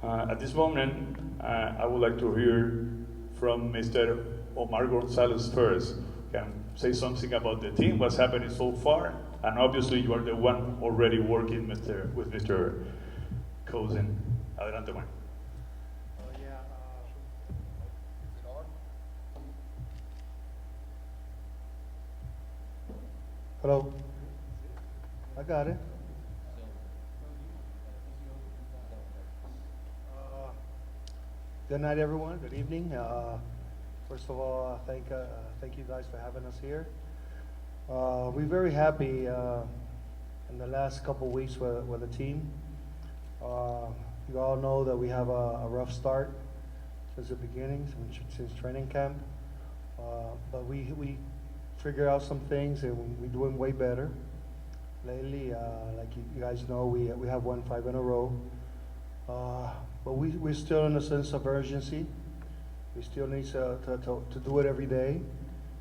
At this moment, I would like to hear from Mr. Omar González first. Can say something about the team, what's happening so far, and obviously you are the one already working with Mr. Cousins. Adelante, Omar. Hello. I got it. Good night, everyone. Good evening. First of all, thank you guys for having us here. We're very happy in the last couple weeks with the team. You all know that we have a rough start since the beginning, since training camp. But we figure out some things, and we're doing way better lately. Like you guys know, we have won 5 in a row. But we're still in a sense of urgency. We still need to do it every day.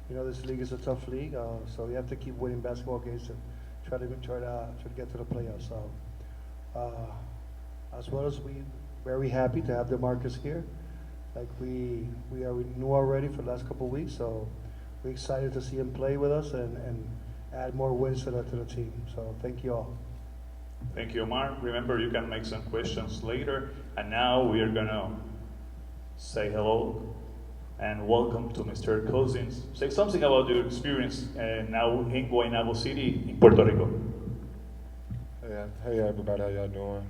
You know, this league is a tough league, so we have to keep winning basketball games to try to get to the playoffs. So, as well as we very happy to have DeMarcus here. Like we knew already for the last couple of weeks, so we're excited to see him play with us and add more wins to the team. So thank you all. Thank you, Omar. Remember, you can make some questions later. And now we are going to say hello and welcome to Mr. Cousins. Say something about your experience now in Guaynabo City in Puerto Rico. Hey everybody, how y'all doing?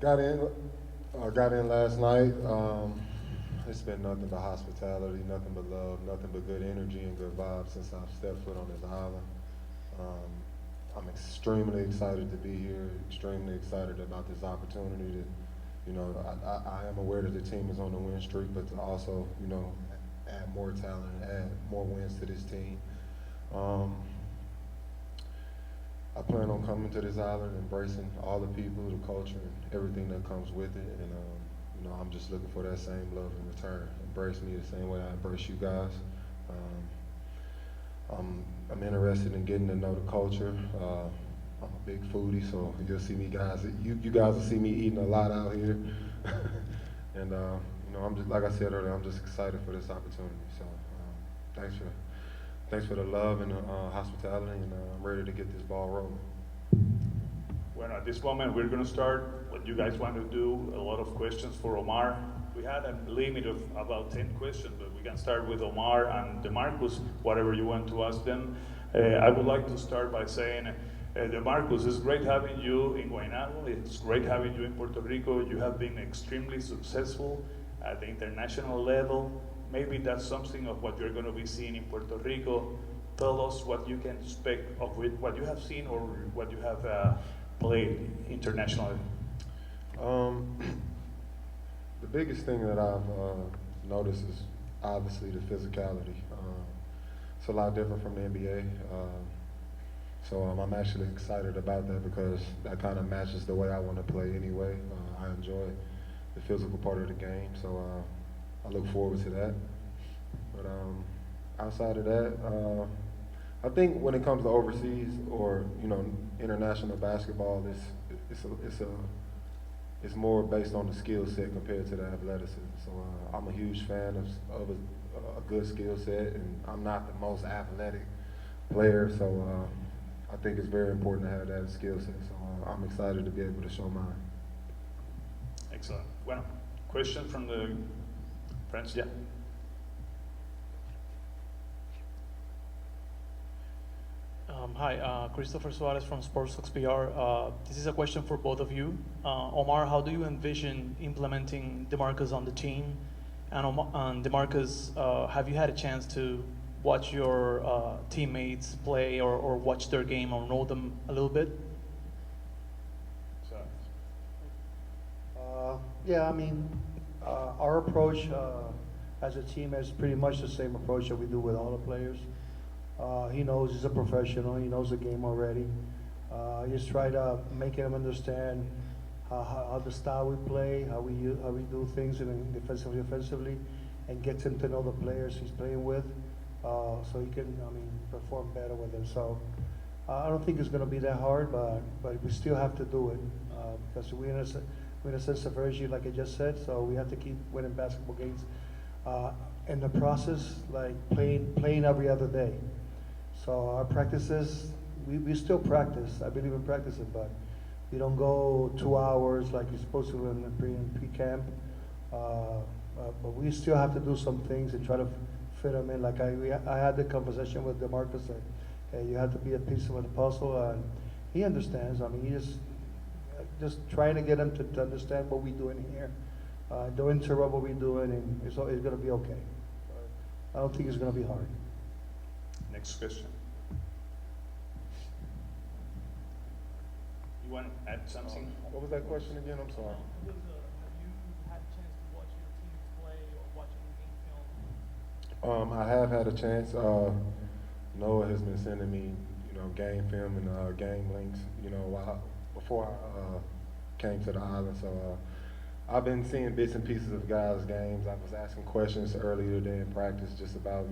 Got in last night. It's been nothing but hospitality, nothing but love, nothing but good energy and good vibes since I've stepped foot on this island. I'm extremely excited to be here, extremely excited about this opportunity to, I am aware that the team is on the win streak, but to also, add more talent and add more wins to this team. I plan on coming to this island, embracing all the people, the culture, and everything that comes with it. And, I'm just looking for that same love in return. Embrace me the same way I embrace you guys. I'm interested in getting to know the culture. I'm a big foodie, so you'll see me guys. You guys will see me eating a lot out here. And I'm just, like I said earlier, I'm just excited for this opportunity. So thanks for the love and the hospitality, and I'm ready to get this ball rolling. Well, at this moment, we're going to start what you guys want to do, a lot of questions for Omar. We had a limit of about 10 questions, but we can start with Omar and DeMarcus, whatever you want to ask them. I would like to start by saying, DeMarcus, it's great having you in Guaynabo. It's great having you in Puerto Rico. You have been extremely successful at the international level. Maybe that's something of what you're going to be seeing in Puerto Rico. Tell us what you can expect of what you have seen or what you have played internationally. The biggest thing that I've noticed is obviously the physicality. It's a lot different from the NBA. So I'm actually excited about that because that kind of matches the way I want to play anyway. I enjoy the physical part of the game, so I look forward to that. But outside of that, I think when it comes to overseas or international basketball, it's more based on the skill set compared to the athleticism. So I'm a huge fan of a good skill set, and I'm not the most athletic player, so I think it's very important to have that skill set. So I'm excited to be able to show mine. Excellent. Well, question from the friends, yeah. Hi, Christopher Suarez from Sports PR. This is a question for both of you. Omar, how do you envision implementing DeMarcus on the team? And DeMarcus, have you had a chance to watch your teammates play or watch their game or know them a little bit? Yeah, I mean, our approach as a team is pretty much the same approach that we do with all the players. He knows he's a professional. He knows the game already. Just try to make him understand how the style we play, how we do things defensively, offensively, and gets him to know the players he's playing with, so he can, perform better with them. So I don't think it's going to be that hard, but we still have to do it because we're in a sense of urgency, like I just said. So we have to keep winning basketball games. In the process, like playing every other day. So our practices, we still practice. I believe in practicing, but we don't go 2 hours like you're supposed to in pre-camp. But we still have to do some things and try to fit them in. Like I had the conversation with DeMarcus that hey, you have to be a piece of the puzzle, and he understands. I mean, he just trying to get him to understand what we're doing here. Don't interrupt what we're doing, and it's going to be okay. I don't think it's going to be hard. Next question. You want to add something? What was that question again? I'm sorry. Have you had a chance to watch your team play or watch any game film? I have had a chance. Noah has been sending me, game film and game links, before I came to the island. So I've been seeing bits and pieces of guys' games. I was asking questions earlier today in practice just about,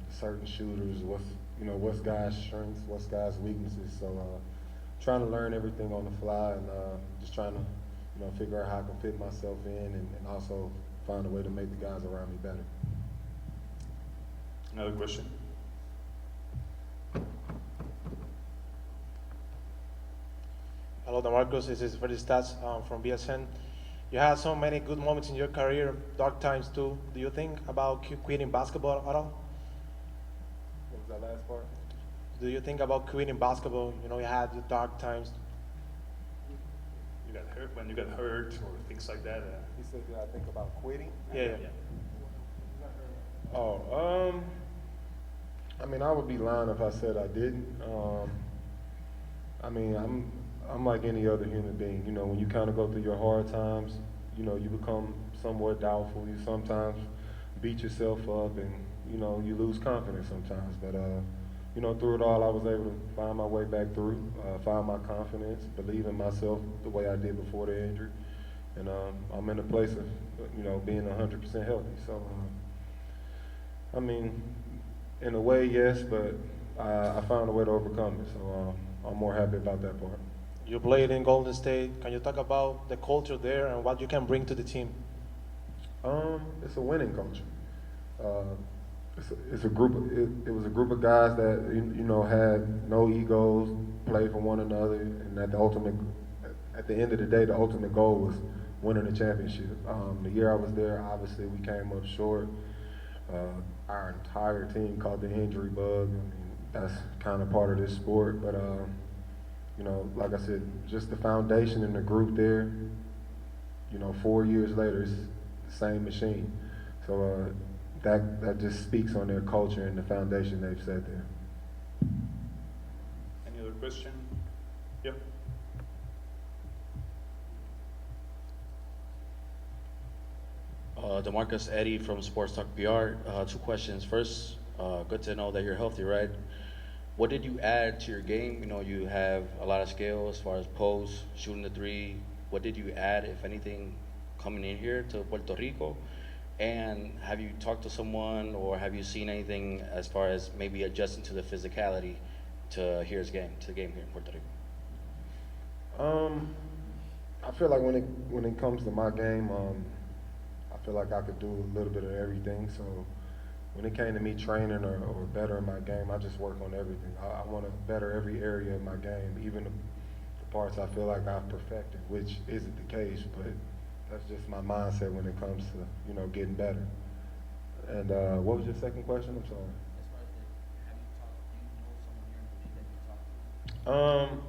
certain shooters, what's guys' strengths, what's guys' weaknesses. So trying to learn everything on the fly and just trying to, figure out how I can fit myself in and also find a way to make the guys around me better. Another question. Hello, DeMarcus. This is Freddy Stats from BSN. You had so many good moments in your career, dark times too. Do you think about quitting basketball at all? What was that last part? Do you think about quitting basketball? You had your dark times. You got hurt when you got hurt or things like that. He said, did I think about quitting? Yeah. Oh, I mean, I would be lying if I said I didn't. I mean, I'm like any other human being. When you kind of go through your hard times, you become somewhat doubtful. You sometimes beat yourself up, and you lose confidence sometimes. But through it all, I was able to find my way back through, find my confidence, believe in myself the way I did before the injury, and I'm in a place of being 100% healthy. So, I mean, in a way, yes, but I found a way to overcome it. So I'm more happy about that part. You played in Golden State. Can you talk about the culture there and what you can bring to the team? It's a winning culture. It's a group. It was a group of guys that had no egos, played for one another, and at the end of the day, the ultimate goal was winning the championship. The year I was there, obviously we came up short. Our entire team caught the injury bug. I mean, that's kind of part of this sport, but like I said, just the foundation and the group there. 4 years later, it's the same machine. So that just speaks on their culture and the foundation they've set there. Any other question? Yep. DeMarcus Eddie from Sports Talk PR. 2 questions. First, good to know that you're healthy, right? What did you add to your game? You have a lot of skill as far as post, shooting the 3. What did you add, if anything, coming in here to Puerto Rico? And have you talked to someone or have you seen anything as far as maybe adjusting to the physicality to the game here in Puerto Rico? I feel like when it comes to my game, I feel like I could do a little bit of everything. So when it came to me training or bettering my game, I just work on everything. I want to better every area of my game, even the parts I feel like I've perfected, which isn't the case, but that's just my mindset when it comes to, getting better. And what was your second question? I'm sorry. As far as have you talked, do you know someone here in the league that you talked to?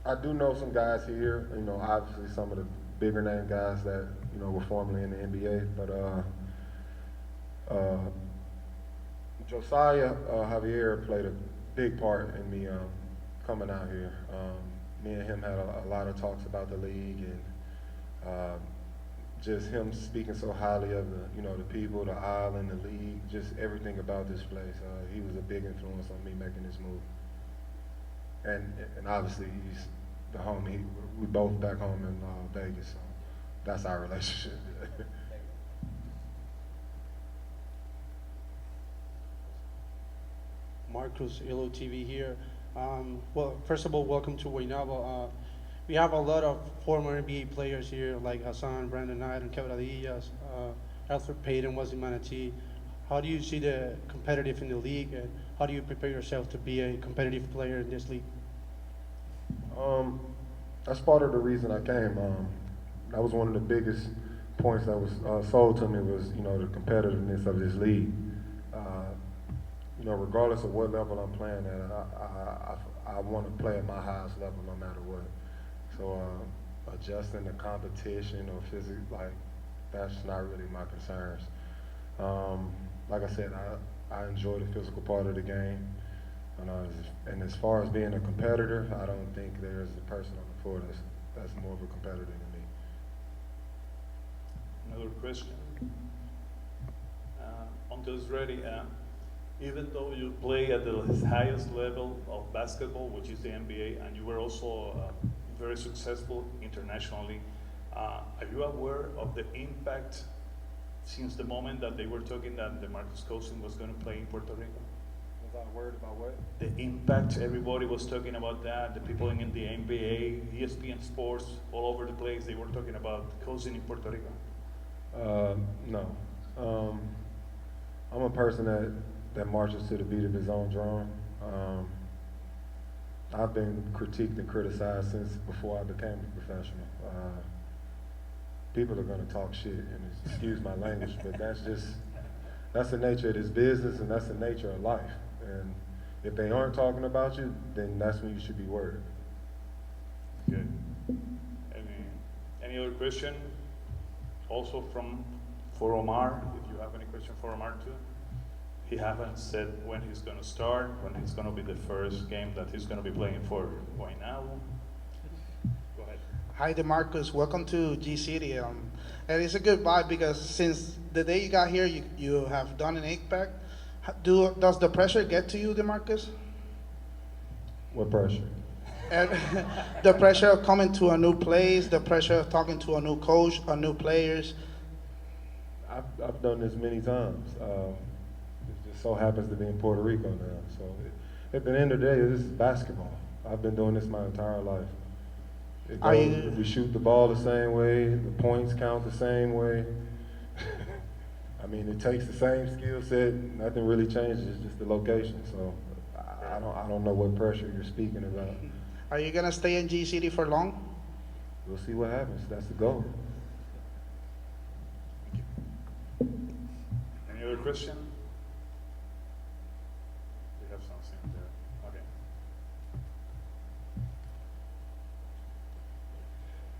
I do know some guys here, obviously some of the bigger name guys that, were formerly in the NBA, but Josiah Javier played a big part in me coming out here. Me and him had a lot of talks about the league and just him speaking so highly of the people, the island, the league, just everything about this place. He was a big influence on me making this move. And obviously he's the homie. We both back home in Vegas, so that's our relationship. Marcus, Illo TV here. Well, first of all, welcome to Guaynabo. We have a lot of former NBA players here, like Hassan, Brandon Knight, and Quebradillas. Alfred Payton was in Manatee. How do you see the competitive in the league, and how do you prepare yourself to be a competitive player in this league? That's part of the reason I came. That was one of the biggest points that was sold to me was, you know, the competitiveness of this league. You know, regardless of what level I'm playing at, I want to play at my highest level no matter what. So adjusting the competition or physics, like, that's not really my concerns. Like I said, I enjoy the physical part of the game. And as far as being a competitor, I don't think there's a person on the floor that's more of a competitor than me. Another question. Until it's ready, even though you play at the highest level of basketball, which is the NBA, and you were also very successful internationally, are you aware of the impact since the moment that they were talking that DeMarcus Cousins was going to play in Puerto Rico? Was I worried about what? The impact, everybody was talking about that, the people in the NBA, ESPN Sports, all over the place, they were talking about Cousins in Puerto Rico. No. I'm a person that marches to the beat of his own drum. I've been critiqued and criticized since before I became a professional. People are going to talk shit, and excuse my language, but that's the nature of this business, and that's the nature of life. And if they aren't talking about you, then that's when you should be worried. Good. Any other question? Also for Omar, if you have any question for Omar too. He haven't said when he's going to start, when he's going to be the first game that he's going to be playing for Guaynabo. Go ahead. Hi, DeMarcus. Welcome to G City. And it's a good vibe because since the day you got here, you have done an APEC. Does the pressure get to you, DeMarcus? What pressure? And the pressure of coming to a new place, the pressure of talking to a new coach, or new players. I've done this many times. It just so happens to be in Puerto Rico now. So at the end of the day, this is basketball. I've been doing this my entire life. We shoot the ball the same way, the points count the same way. I mean, it takes the same skill set. Nothing really changes. It's just the location. So I don't know what pressure you're speaking about. Are you gonna stay in G City for long? We'll see what happens. That's the goal. Any other question? We have something there. Okay.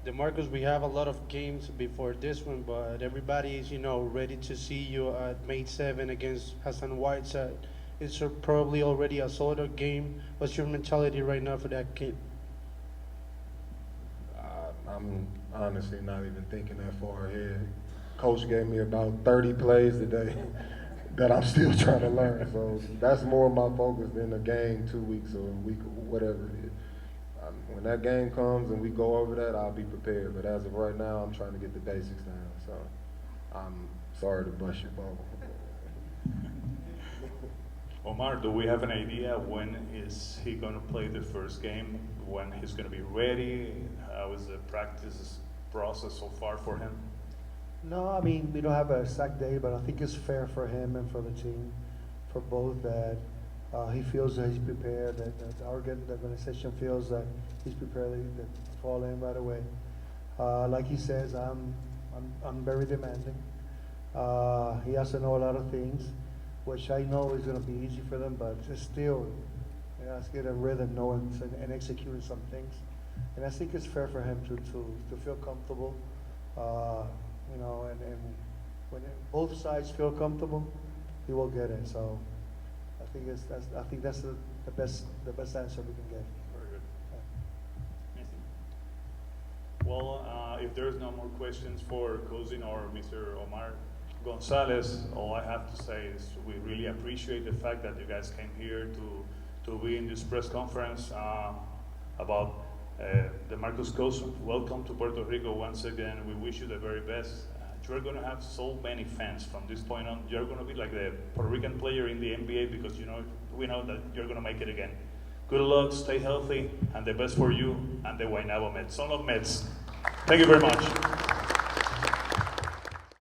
DeMarcus, we have a lot of games before this one, but everybody is, ready to see you at May 7 against Hassan Whiteside. It's probably already a sold out game. What's your mentality right now for that game? I'm honestly not even thinking that far ahead. Coach gave me about 30 plays today that I'm still trying to learn. So that's more my focus than a game 2 weeks or a week or whatever it is. When that game comes and we go over that, I'll be prepared. But as of right now, I'm trying to get the basics down. So I'm sorry to bust your bubble. Omar, do we have an idea when is he going to play the first game? When he's going to be ready? How is the practice process so far for him? No, I mean, we don't have an exact day, but I think it's fair for him and for the team, for both, that he feels that he's prepared, that the organization feels that he's prepared to fall in right away. Like he says, I'm very demanding. He has to know a lot of things, which I know is going to be easy for them, but it's still, let's get a rhythm, knowing and executing some things. And I think it's fair for him to feel comfortable, and when both sides feel comfortable, he will get it. So I think that's the best answer we can get. Very good. Well, if there's no more questions for Cousin or Mr. Omar González, all I have to say is we really appreciate the fact that you guys came here to be in this press conference about DeMarcus Cousins. Welcome to Puerto Rico once again. We wish you the very best. You're going to have so many fans from this point on. You're going to be like the Puerto Rican player in the NBA because we know that you're going to make it again. Good luck, stay healthy, and the best for you and the Guaynabo Mets. Son los Mets. Thank you very much.